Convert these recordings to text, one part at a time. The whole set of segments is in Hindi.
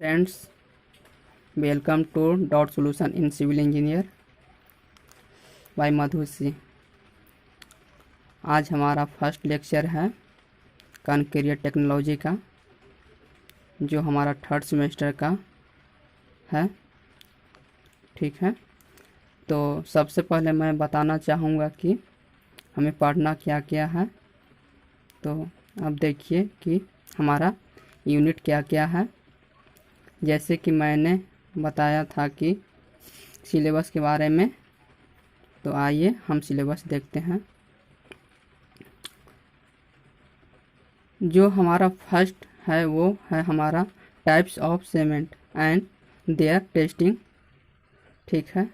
Friends, welcome to dot solution in civil engineer by Madhu C. आज हमारा फर्स्ट लेक्चर है कॉन्क्रीट टेक्नोलॉजी का, जो हमारा थर्ड सेमेस्टर का है। ठीक है, तो सबसे पहले मैं बताना चाहूँगा कि हमें पढ़ना क्या क्या है। तो अब देखिए कि हमारा यूनिट क्या क्या है। जैसे कि मैंने बताया था कि सिलेबस के बारे में, तो आइए हम सिलेबस देखते हैं। जो हमारा फर्स्ट है वो है हमारा types of cement and their testing. ठीक है,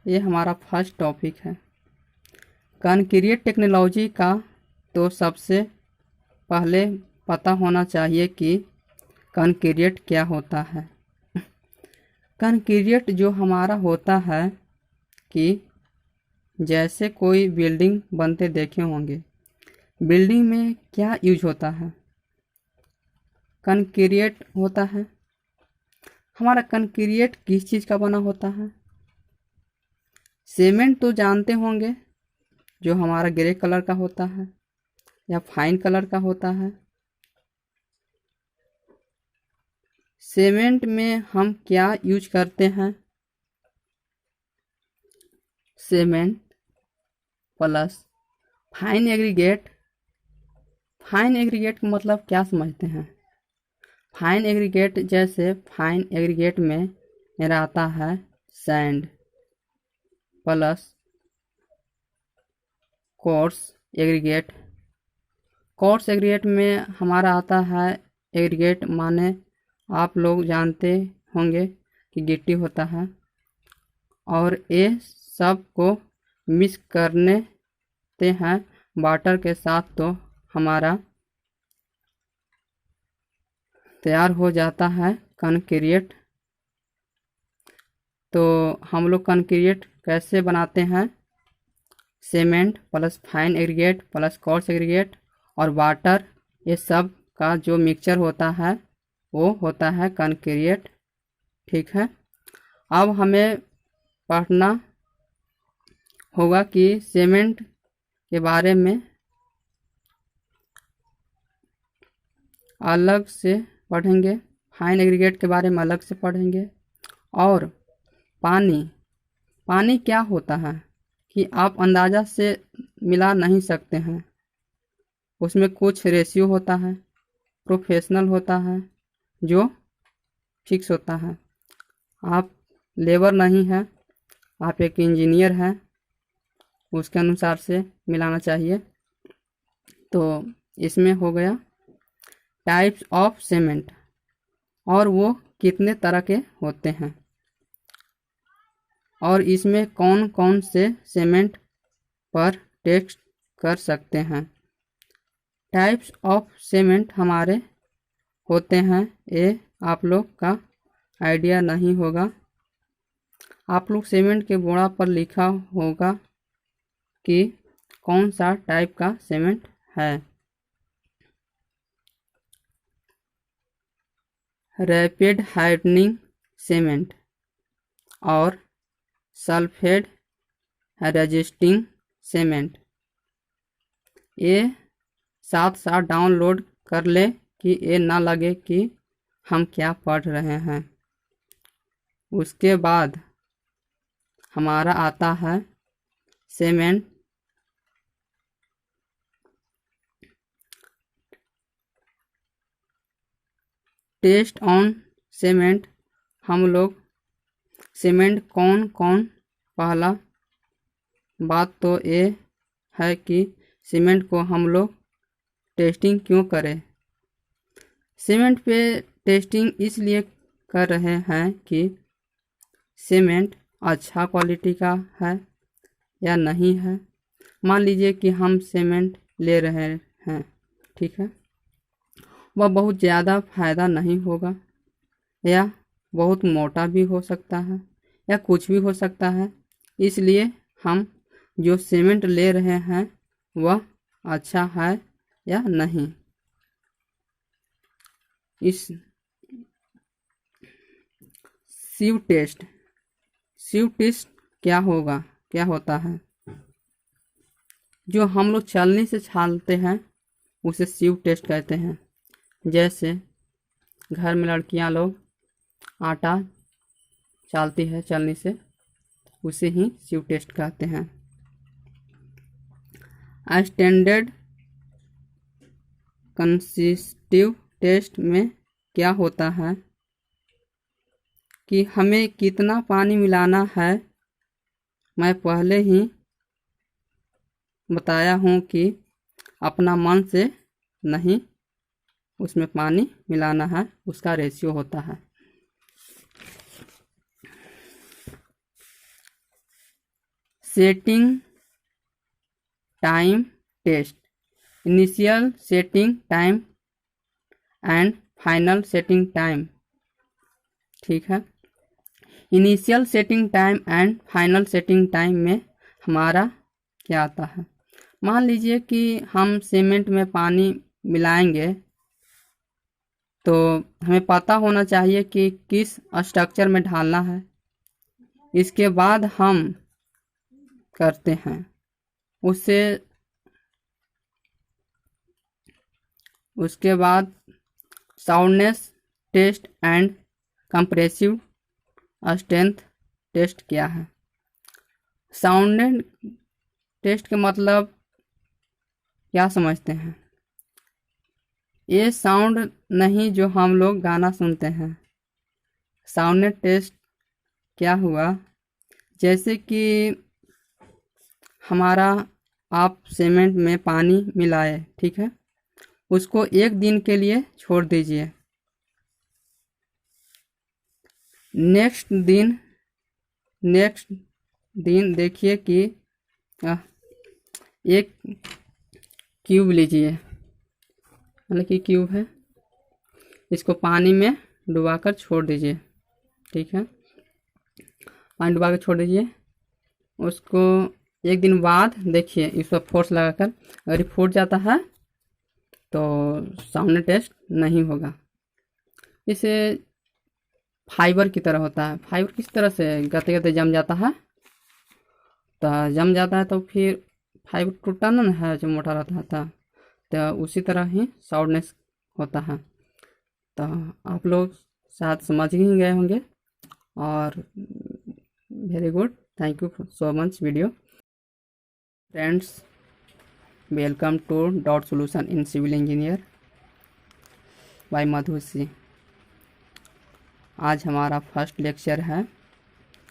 ये हमारा फर्स्ट टॉपिक है कॉन्क्रीट टेक्नोलॉजी का। तो सबसे पहले पता होना चाहिए कि कॉन्क्रीट क्या होता है। कॉन्क्रीट जो हमारा होता है कि जैसे कोई बिल्डिंग बनते देखे होंगे, बिल्डिंग में क्या यूज होता है? कॉन्क्रीट होता है। हमारा कॉन्क्रीट किस चीज़ का बना होता है? सीमेंट तो जानते होंगे, जो हमारा ग्रे कलर का होता है या फाइन कलर का होता है। सीमेंट में हम क्या यूज करते हैं? Cement plus fine aggregate. Fine aggregate का मतलब क्या समझते हैं? फाइन एग्रीगेट, जैसे फाइन एग्रीगेट में मेरा आता है sand plus coarse aggregate. Coarse aggregate में हमारा आता है एग्रीगेट, माने आप लोग जानते होंगे कि गिट्टी होता है, और ये सब को मिक्स करने ते हैं वाटर के साथ, तो हमारा तैयार हो जाता है कॉन्क्रीट। तो हम लोग कॉन्क्रीट कैसे बनाते हैं? Cement plus fine aggregate plus coarse aggregate और वाटर, ये सब का जो मिक्सचर होता है वो होता है कॉन्क्रीट। ठीक है, अब हमें पढ़ना होगा कि सीमेंट के बारे में अलग से पढ़ेंगे, फाइन एग्रीगेट के बारे में अलग से पढ़ेंगे। और पानी, पानी क्या होता है कि आप अंदाज़ा से मिला नहीं सकते हैं। उसमें कुछ रेशियो होता है, प्रोफेशनल होता है, जो फिक्स होता है। आप लेबर नहीं है, आप एक इंजीनियर हैं, उसके अनुसार से मिलाना चाहिए। तो इसमें हो गया टाइप्स ऑफ सीमेंट, और वो कितने तरह के होते हैं, और इसमें कौन कौन से सीमेंट पर टेस्ट कर सकते हैं। टाइप्स ऑफ सीमेंट हमारे होते हैं, ये आप लोग का आइडिया नहीं होगा। आप लोग सीमेंट के बोरा पर लिखा होगा कि कौन सा टाइप का सीमेंट है। रैपिड हार्डनिंग सीमेंट और सल्फेट रेजिस्टिंग सीमेंट, ये साथ साथ डाउनलोड कर ले कि ये ना लगे कि हम क्या पढ़ रहे हैं। उसके बाद हमारा आता है सीमेंट टेस्ट ऑन सीमेंट। हम लोग सीमेंट कौन कौन, पहला बात तो ये है कि सीमेंट को हम लोग टेस्टिंग क्यों करें। सीमेंट पे टेस्टिंग इसलिए कर रहे हैं कि सीमेंट अच्छा क्वालिटी का है या नहीं है। मान लीजिए कि हम सीमेंट ले रहे हैं, ठीक है, वह बहुत ज़्यादा फायदा नहीं होगा, या बहुत मोटा भी हो सकता है, या कुछ भी हो सकता है। इसलिए हम जो सीमेंट ले रहे हैं वह अच्छा है या नहीं, इस सीव टेस्ट। सीव टेस्ट क्या होता है? जो हम लोग छलनी से छालते हैं उसे सीव टेस्ट कहते हैं। जैसे घर में लड़कियां लोग आटा चालती है छलनी से, उसे ही सीव टेस्ट कहते हैं। स्टैंडर्ड कंसिस्टिव टेस्ट में क्या होता है कि हमें कितना पानी मिलाना है। मैं पहले ही बताया हूँ कि अपना मन से नहीं उसमें पानी मिलाना है, उसका रेशियो होता है। Setting time test. Initial setting time and final setting time. ठीक है, initial setting time and final setting time में हमारा क्या आता है? मान लीजिए कि हम सीमेंट में पानी मिलाएंगे तो हमें पता होना चाहिए कि किस स्ट्रक्चर में ढालना है। इसके बाद हम करते हैं उसके बाद soundness test and compressive strength test क्या है? साउंड टेस्ट के मतलब क्या समझते हैं? ये साउंड नहीं जो हम लोग गाना सुनते हैं। साउंड टेस्ट क्या हुआ? जैसे कि हमारा आप सीमेंट में पानी मिलाए, ठीक है, उसको एक दिन के लिए छोड़ दीजिए। नेक्स्ट दिन देखिए कि एक क्यूब लीजिए, मतलब कि क्यूब है, इसको पानी में डुबाकर छोड़ दीजिए। ठीक है, पानी डुबा कर छोड़ दीजिए। उसको एक दिन बाद देखिए इस पर फोर्स लगाकर, अगर ये फूट जाता है तो साउंड टेस्ट नहीं होगा। इसे फाइबर की तरह होता है। फाइबर किस तरह से गते गते जम जाता है, तो फिर फाइबर टूटा ना है जो मोटा रहता था, तो उसी तरह ही साउंडनेस होता है। तो आप लोग शायद समझ ही गए होंगे। और very good, thank you so much video friends. Welcome to dot solution in civil engineer by Madhu C. आज हमारा फर्स्ट लेक्चर है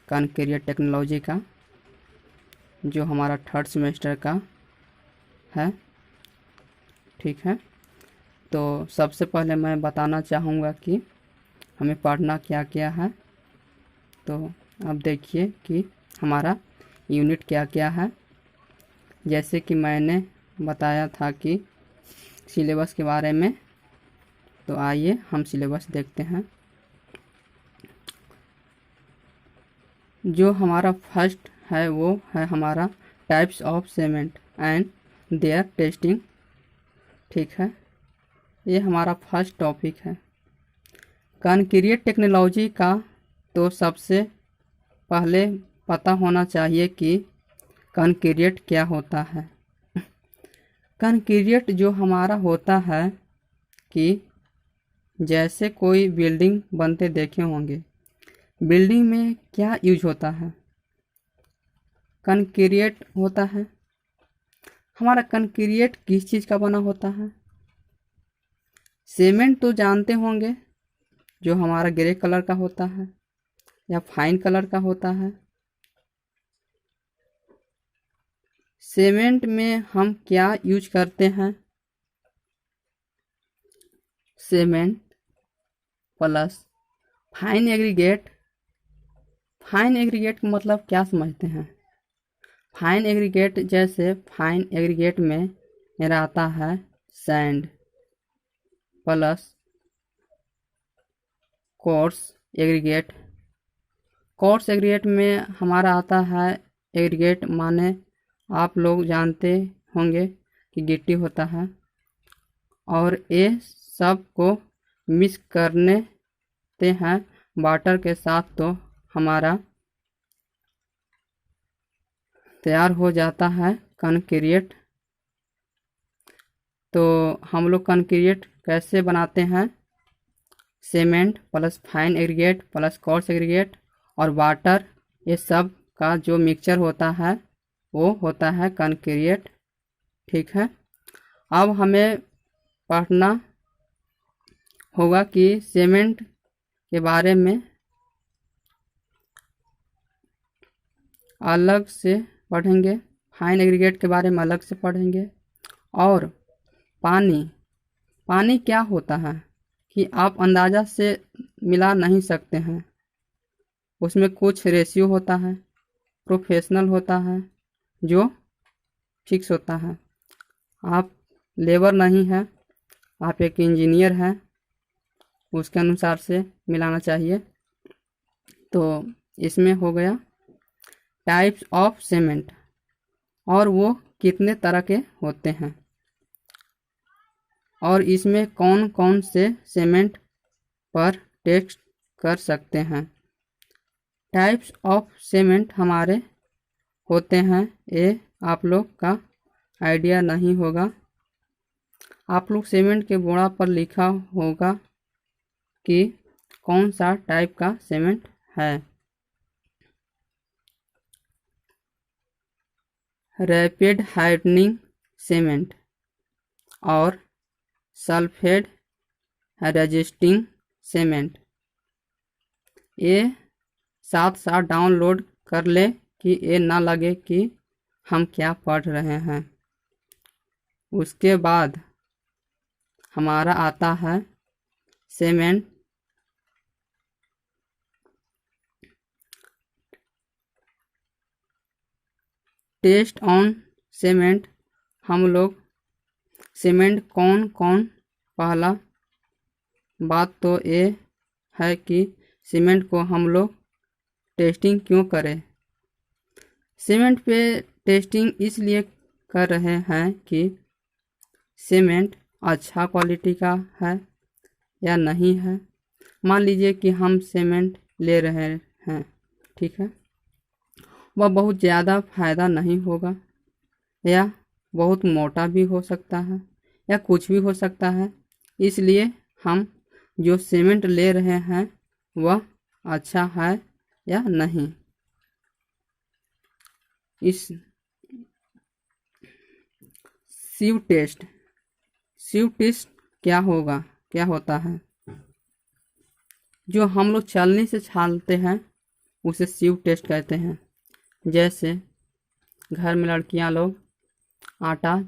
कॉन्क्रीट टेक्नोलॉजी का, जो हमारा थर्ड सेमेस्टर का है। ठीक है, तो सबसे पहले मैं बताना चाहूँगा कि हमें पढ़ना क्या क्या है। तो अब देखिए कि हमारा यूनिट क्या क्या है। जैसे कि मैंने बताया था कि सिलेबस के बारे में, तो आइए हम सिलेबस देखते हैं। जो हमारा फर्स्ट है वो है हमारा types of cement and their testing. ठीक है, ये हमारा फर्स्ट टॉपिक है। कॉन्क्रीट टेक्नोलॉजी का तो सबसे पहले पता होना चाहिए कि कॉन्क्रीट क्या होता है। कॉन्क्रीट जो हमारा होता है कि जैसे कोई बिल्डिंग बनते देखे होंगे, बिल्डिंग में क्या यूज होता है? कॉन्क्रीट होता है। हमारा कॉन्क्रीट किस चीज़ का बना होता है? सीमेंट तो जानते होंगे, जो हमारा ग्रे कलर का होता है या फाइन कलर का होता है। सीमेंट में हम क्या यूज करते हैं? Cement plus fine aggregate. Fine aggregate का मतलब क्या समझते हैं? फाइन एग्रीगेट, जैसे फाइन एग्रीगेट में मेरा आता है sand plus coarse aggregate. Coarse aggregate में हमारा आता है एग्रीगेट, माने आप लोग जानते होंगे कि गिट्टी होता है, और ये सब को मिक्स करने ते हैं वाटर के साथ तो हमारा तैयार हो जाता है कंक्रीट। तो हम लोग कंक्रीट कैसे बनाते हैं? Cement plus fine aggregate plus coarse aggregate और वाटर, ये सब का जो मिक्सचर होता है वो होता है कंक्रीट। ठीक है, अब हमें पढ़ना होगा कि सीमेंट के बारे में अलग से पढ़ेंगे, फाइन एग्रीगेट के बारे में अलग से पढ़ेंगे। और पानी क्या होता है कि आप अंदाज़ा से मिला नहीं सकते हैं। उसमें कुछ रेशियो होता है, प्रोफेशनल होता है, जो फिक्स होता है। आप लेबर नहीं है, आप एक इंजीनियर हैं, उसके अनुसार से मिलाना चाहिए। तो इसमें हो गया टाइप्स ऑफ सीमेंट और वो कितने तरह के होते हैं, और इसमें कौन कौन से सीमेंट पर टेस्ट कर सकते हैं। टाइप्स ऑफ सीमेंट हमारे होते हैं, ये आप लोग का आइडिया नहीं होगा। आप लोग सीमेंट के बोरा पर लिखा होगा कि कौन सा टाइप का सीमेंट है। रैपिड हार्डनिंग सीमेंट और सल्फेट रेजिस्टिंग सीमेंट, ये साथ साथ डाउनलोड कर ले कि ये ना लगे कि हम क्या पढ़ रहे हैं। उसके बाद हमारा आता है सीमेंट टेस्ट ऑन सीमेंट। हम लोग सीमेंट कौन कौन, पहला बात तो ये है कि सीमेंट को हम लोग टेस्टिंग क्यों करें। सीमेंट पे टेस्टिंग इसलिए कर रहे हैं कि सीमेंट अच्छा क्वालिटी का है या नहीं है। मान लीजिए कि हम सीमेंट ले रहे हैं, ठीक है, वह बहुत ज़्यादा फायदा नहीं होगा, या बहुत मोटा भी हो सकता है, या कुछ भी हो सकता है। इसलिए हम जो सीमेंट ले रहे हैं वह अच्छा है या नहीं। इस सीव टेस्ट क्या होता है? जो हम लोग छलनी से छालते हैं उसे सीव टेस्ट कहते हैं। जैसे घर में लड़कियां लोग आटा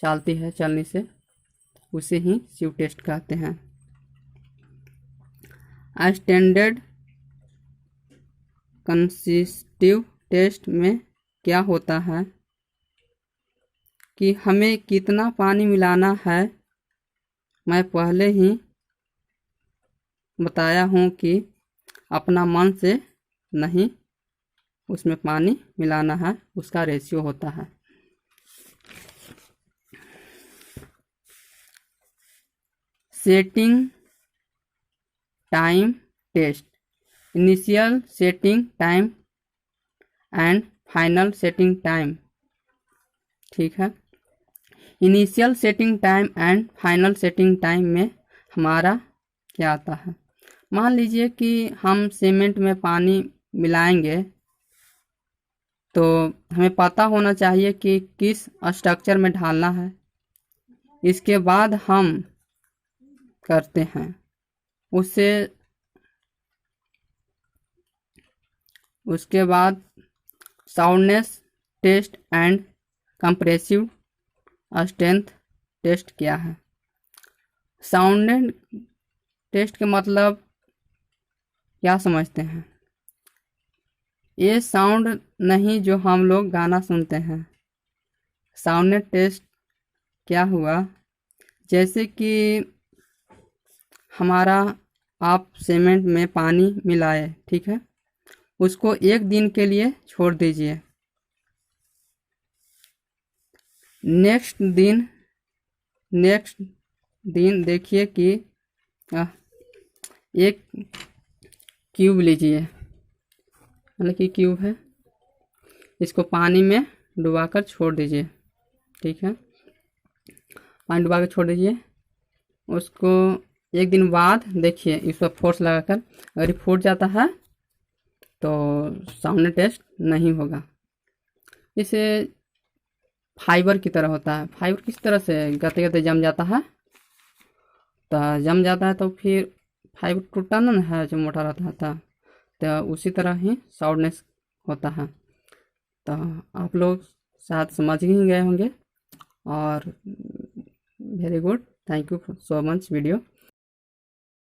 चालती है छलनी से, उसे ही सीव टेस्ट कहते हैं। स्टैंडर्ड कंसिस्टिव टेस्ट में क्या होता है कि हमें कितना पानी मिलाना है। मैं पहले ही बताया हूँ कि अपना मन से नहीं उसमें पानी मिलाना है, उसका रेशियो होता है। Setting time test, initial setting time and final setting time. ठीक है, initial setting time and final setting time में हमारा क्या आता है? मान लीजिए कि हम सीमेंट में पानी मिलाएंगे, तो हमें पता होना चाहिए कि किस स्ट्रक्चर में ढालना है। इसके बाद हम करते हैं उसके बाद soundness test and compressive strength test क्या है? साउंड टेस्ट के मतलब क्या समझते हैं? ये साउंड नहीं जो हम लोग गाना सुनते हैं। साउंड टेस्ट क्या हुआ? जैसे कि हमारा आप सीमेंट में पानी मिलाए, ठीक है, उसको एक दिन के लिए छोड़ दीजिए। नेक्स्ट दिन देखिए कि एक क्यूब लीजिए, मतलब कि क्यूब है, इसको पानी में डुबाकर छोड़ दीजिए। ठीक है, पानी डुबा कर छोड़ दीजिए। उसको एक दिन बाद देखिए, इस पर फोर्स लगाकर, अगर ये फूट जाता है तो सामने टेस्ट नहीं होगा। इसे फाइबर की तरह होता है। फाइबर किस तरह से गते गते जम जाता है, तो जम जाता है तो फिर फाइबर टूटता ना है जो मोटा रहता था, तो उसी तरह ही सॉफ्टनेस होता है। तो आप लोग शायद समझ ही गए होंगे। और very good, thank you so much video